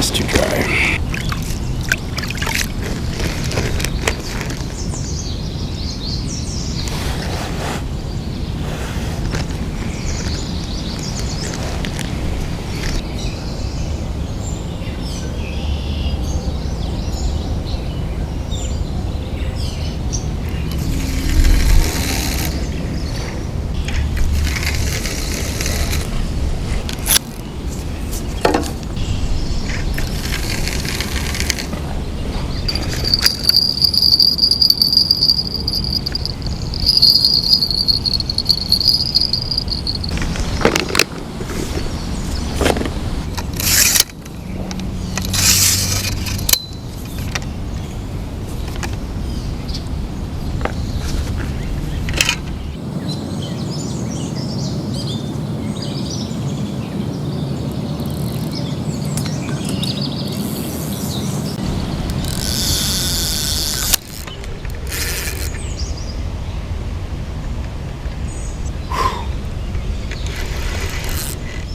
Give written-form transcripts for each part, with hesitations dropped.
is too dry.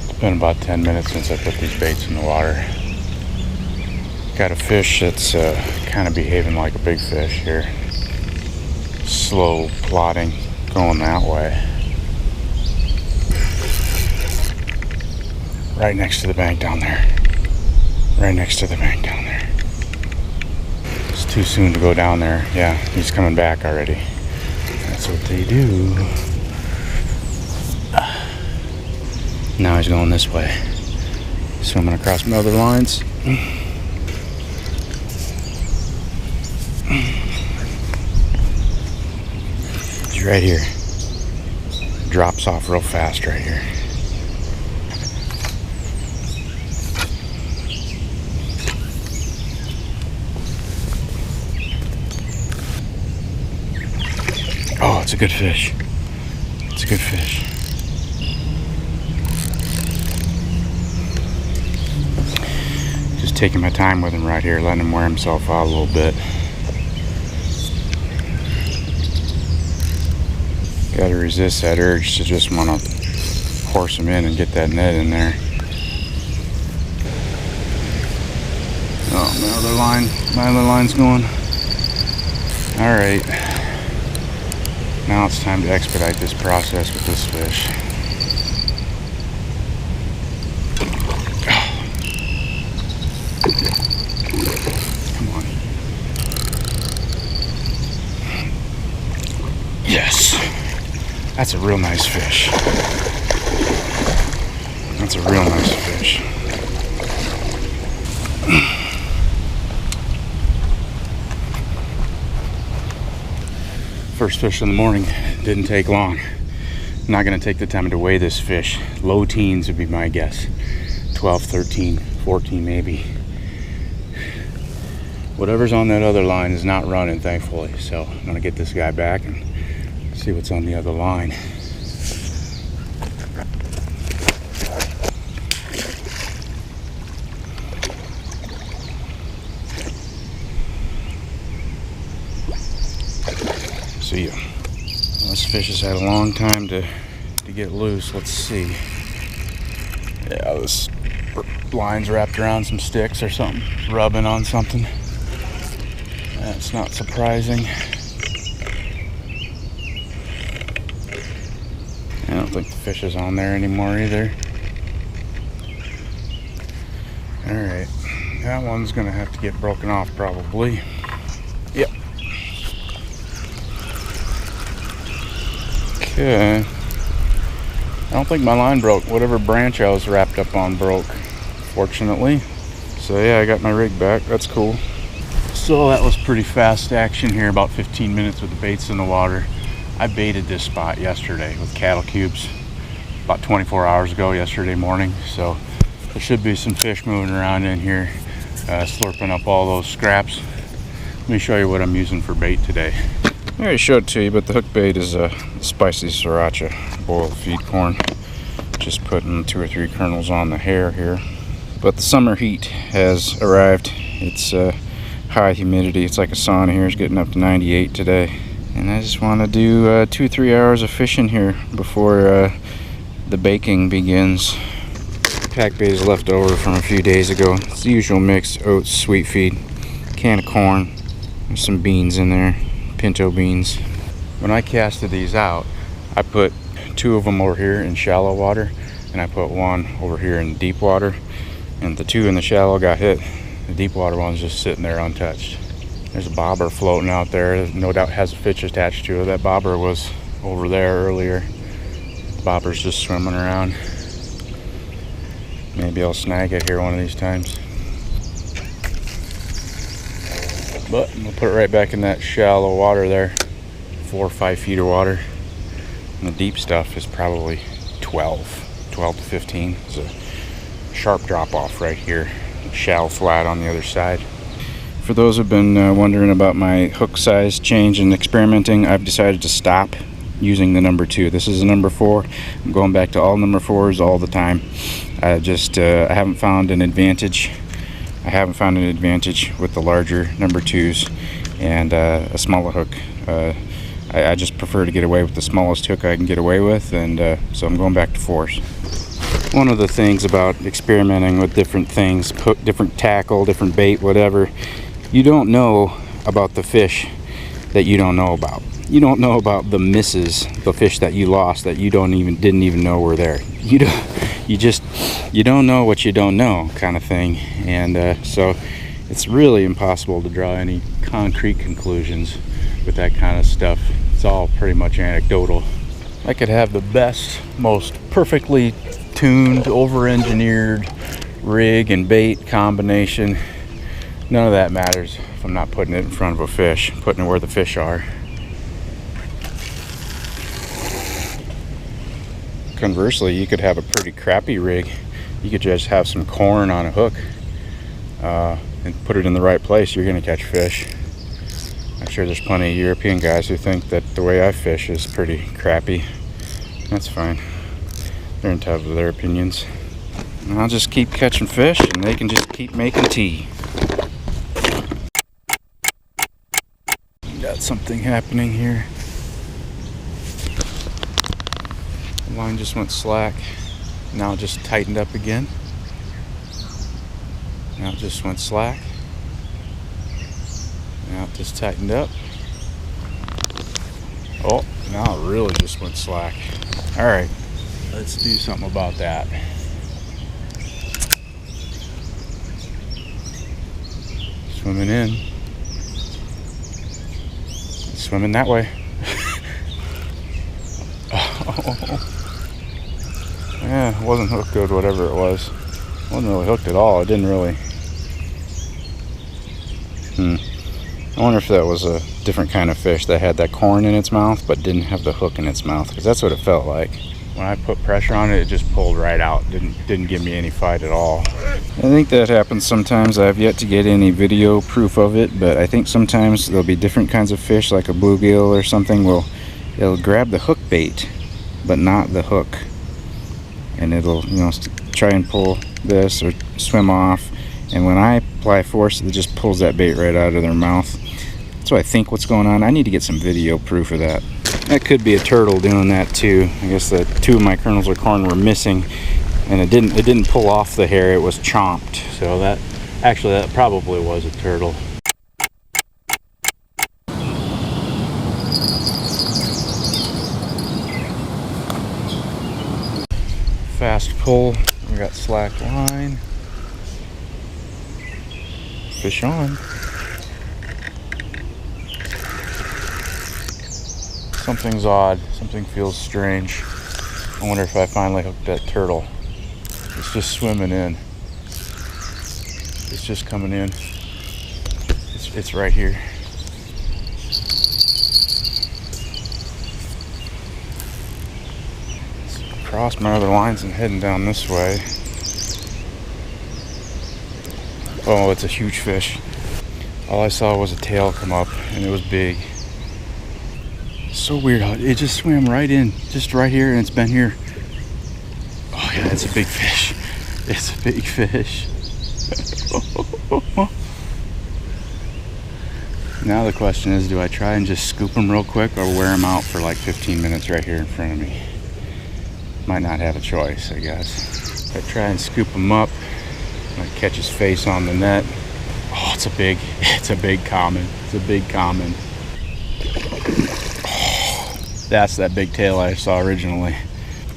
It's been about 10 minutes since I put these baits in the water. Got a fish that's kind of behaving like a big fish here. Slow plodding, going that way. Right next to the bank down there. Right next to the bank down there. It's too soon to go down there. Yeah, he's coming back already. That's what they do. Now he's going this way. Swimming across my other lines. He's right here. Drops off real fast right here. Oh, it's a good fish. It's a good fish. Just taking my time with him right here, letting him wear himself out a little bit. Got to resist that urge to just want to force him in and get that net in there. Oh, my other line's going. All right. Now it's time to expedite this process with this fish. Come on. Yes. That's a real nice fish. That's a real nice fish. First fish in the morning. Didn't take long. I'm not going to take the time to weigh this fish. Low teens would be my guess. 12, 13, 14 maybe. Whatever's on that other line is not running, thankfully. So I'm going to get this guy back and see what's on the other line. See ya. This fish has had a long time to get loose. Let's see. Yeah, this line's wrapped around some sticks or something, rubbing on something. That's not surprising. I don't think the fish is on there anymore either. Alright, that one's gonna have to get broken off probably. Yep. Okay. I don't think my line broke. Whatever branch I was wrapped up on broke, fortunately. So yeah, I got my rig back. That's cool. So that was pretty fast action here, about 15 minutes with the baits in the water. I baited this spot yesterday with cattle cubes about 24 hours ago yesterday morning. So there should be some fish moving around in here, slurping up all those scraps. Let me show you what I'm using for bait today. I already showed it to you, but the hook bait is a spicy sriracha boiled feed corn. Just putting 2 or 3 kernels on the hair here. But the summer heat has arrived. It's high humidity. It's like a sauna here. It's getting up to 98 today. And I just want to do 2-3 hours of fishing here before the baking begins. pack bait is left over from a few days ago. It's the usual mix: oats, sweet feed, can of corn, there's some beans in there, pinto beans. When I casted these out, I put 2 of them over here in shallow water, and I put 1 over here in deep water, and the 2 in the shallow got hit. The deep water one's just sitting there untouched. There's a bobber floating out there, no doubt has a fish attached to it. That bobber was over there earlier. The bobber's just swimming around. Maybe I'll snag it here one of these times. But I'm gonna put it right back in that shallow water there, 4 or 5 feet of water. And the deep stuff is probably 12 to 15. It's a sharp drop off right here, shallow flat on the other side. For those who've been wondering about my hook size change and experimenting, I've decided to stop using the number 2. This is a number 4. I'm going back to all number 4s all the time. I haven't found an advantage. I haven't found an advantage with the larger number 2s and a smaller hook. I just prefer to get away with the smallest hook I can get away with, and so I'm going back to 4s. One of the things about experimenting with different things, different tackle, different bait, whatever, you don't know about the fish that you don't know about. You don't know about the misses, the fish that you lost that you didn't even know were there. You don't know what you don't know, kind of thing. And so it's really impossible to draw any concrete conclusions with that kind of stuff. It's all pretty much anecdotal. I could have the best, most perfectly tuned, over-engineered rig and bait combination. None of that matters if I'm not putting it in front of a fish, putting it where the fish are. Conversely, you could have a pretty crappy rig. You could just have some corn on a hook and put it in the right place. You're going to catch fish. I'm sure there's plenty of European guys who think that the way I fish is pretty crappy. That's fine. They're entitled to their opinions. And I'll just keep catching fish, and they can just keep making tea. Got something happening here. The line just went slack. Now it just tightened up again. Now it just went slack. Now it just tightened up. Oh, now it really just went slack. All right, let's do something about that. Swimming in. Swimming that way. Oh. Yeah, it wasn't hooked good, whatever it was. It wasn't really hooked at all. It didn't really. I wonder if that was a different kind of fish that had that corn in its mouth but didn't have the hook in its mouth, because that's what it felt like. When I put pressure on it, it just pulled right out. Didn't give me any fight at all. I think that happens sometimes. I've yet to get any video proof of it, but I think sometimes there'll be different kinds of fish, like a bluegill or something. It'll grab the hook bait, but not the hook, and it'll try and pull this or swim off. And when I apply force, it just pulls that bait right out of their mouth. So I think what's going on. I need to get some video proof of that. That could be a turtle doing that too. I guess the 2 of my kernels of corn were missing, and it didn't pull off the hair. It was chomped. So that probably was a turtle. Fast pull. We got slack line. Fish on. Something's odd. Something feels strange. I wonder if I finally hooked that turtle. It's just swimming in. It's just coming in. It's right here. It's across my other lines and heading down this way. Oh, it's a huge fish. All I saw was a tail come up, and it was big. So weird how it just swam right in, just right here, and it's been here. Oh yeah, it's a big fish. It's a big fish. Now the question is, do I try and just scoop them real quick or wear them out for like 15 minutes right here in front of me? Might not have a choice, I guess. So I try and scoop him up. I catch his face on the net. Oh, it's a big common. It's a big common. Oh, that's that big tail I saw originally.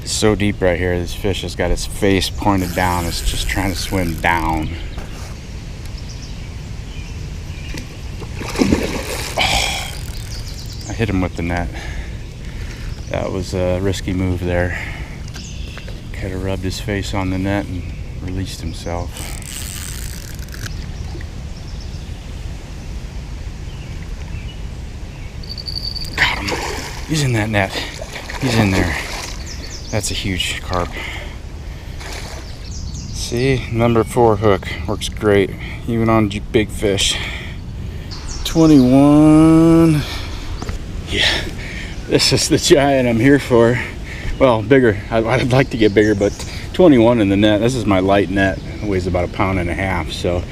It's so deep right here. This fish has got its face pointed down. It's just trying to swim down. Oh, I hit him with the net. That was a risky move there. Could have rubbed his face on the net and released himself. Got him. He's in that net. He's in there. That's a huge carp. See, number 4 hook works great, even on big fish. 21. Yeah, this is the giant I'm here for. Well, bigger. I'd like to get bigger, but 21 in the net. This is my light net. It weighs about 1.5 pounds. So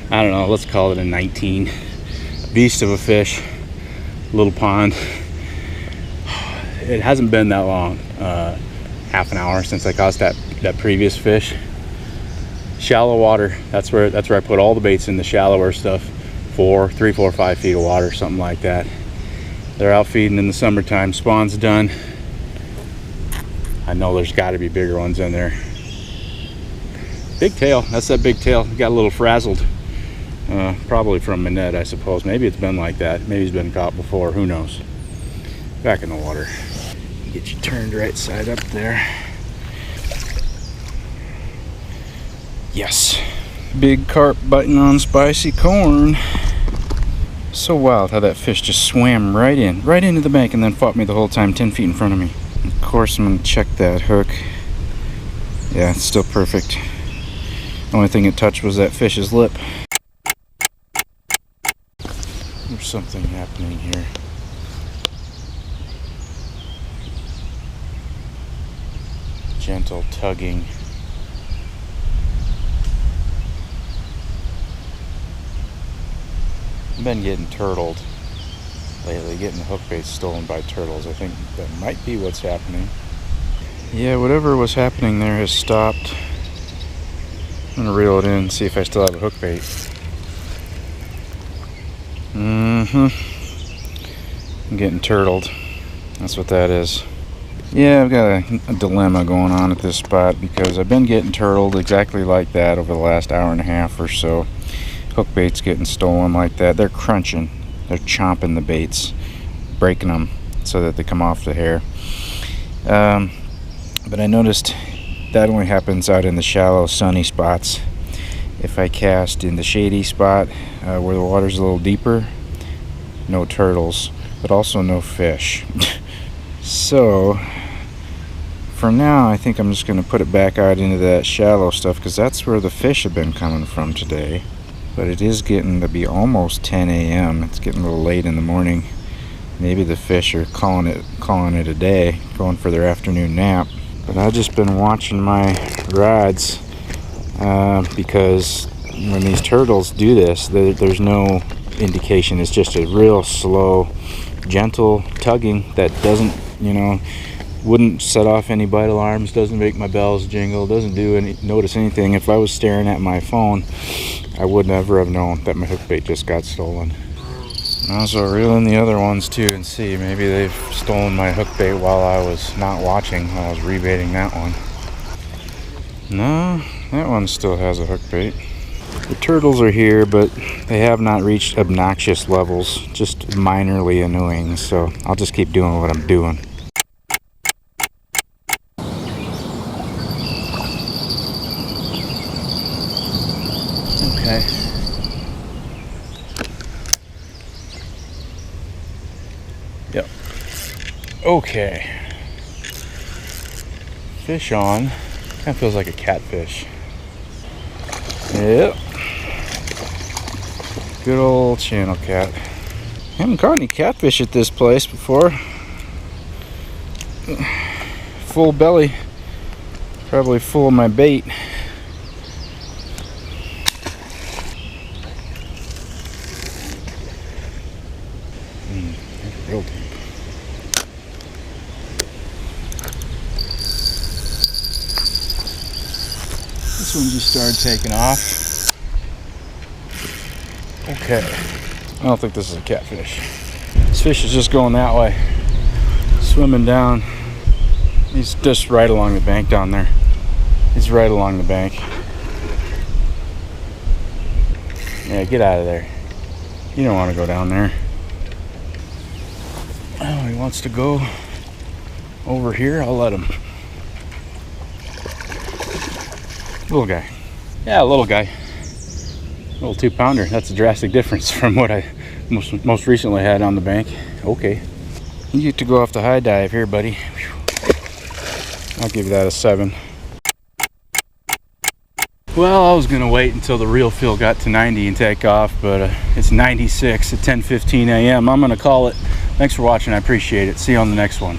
I don't know. Let's call it a 19. Beast of a fish. Little pond. It hasn't been that long. Half an hour since I caught that previous fish. Shallow water. That's where I put all the baits in, the shallower stuff. 3, 4, 5 feet of water, something like that. They're out feeding in the summertime. Spawn's done. I know there's got to be bigger ones in there. Big tail. That's that big tail. Got a little frazzled. Probably from my net, I suppose. Maybe it's been like that. Maybe he's been caught before. Who knows? Back in the water. Get you turned right side up there. Yes. Big carp biting on spicy corn. So wild how that fish just swam right into the bank and then fought me the whole time 10 feet in front of me. Of course, I'm going to check that hook. Yeah, it's still perfect. The only thing it touched was that fish's lip. There's something happening here. Gentle tugging. I've been getting turtled lately, getting the hook baits stolen by turtles. I think that might be what's happening. Yeah, whatever was happening there has stopped. I'm gonna reel it in and see if I still have a hook bait. I'm getting turtled. That's what that is. Yeah, I've got a dilemma going on at this spot because I've been getting turtled exactly like that over the last hour and a half or so. Hook baits getting stolen like that. They're crunching. They're chomping the baits, breaking them so that they come off the hair. But I noticed that only happens out in the shallow, sunny spots. If I cast in the shady spot where the water's a little deeper, no turtles, but also no fish. So for now, I think I'm just going to put it back out into that shallow stuff because that's where the fish have been coming from today. But it is getting to be almost 10 a.m. It's getting a little late in the morning. Maybe the fish are calling it a day, going for their afternoon nap. But I've just been watching my rods because when these turtles do this, there's no indication. It's just a real slow, gentle tugging that doesn't, wouldn't set off any bite alarms, doesn't make my bells jingle, doesn't notice anything. If I was staring at my phone, I would never have known that my hook bait just got stolen. I also reel in the other ones too and see, maybe they've stolen my hook bait while I was not watching, while I was rebaiting that one. No, that one still has a hook bait. The turtles are here, but they have not reached obnoxious levels, just minorly annoying, so I'll just keep doing what I'm doing. Okay. Yep. Okay. Fish on. Kind of feels like a catfish. Yep. Good old channel cat. Haven't caught any catfish at this place before. Full belly. Probably full of my bait. Real deep. This one just started taking off. Okay. I don't think this is a catfish. This fish is just going that way. Swimming down. He's just right along the bank down there. He's right along the bank. Yeah, get out of there. You don't want to go down there. Oh, he wants to go over here. I'll let him. Little guy. Yeah, little guy. Little 2-pounder. That's a drastic difference from what I most recently had on the bank. Okay. You get to go off the high dive here, buddy. I'll give you that a 7. Well, I was gonna wait until the reel feel got to 90 and take off, but it's 96 at 10:15 a.m. I'm gonna call it. Thanks for watching. I appreciate it. See you on the next one.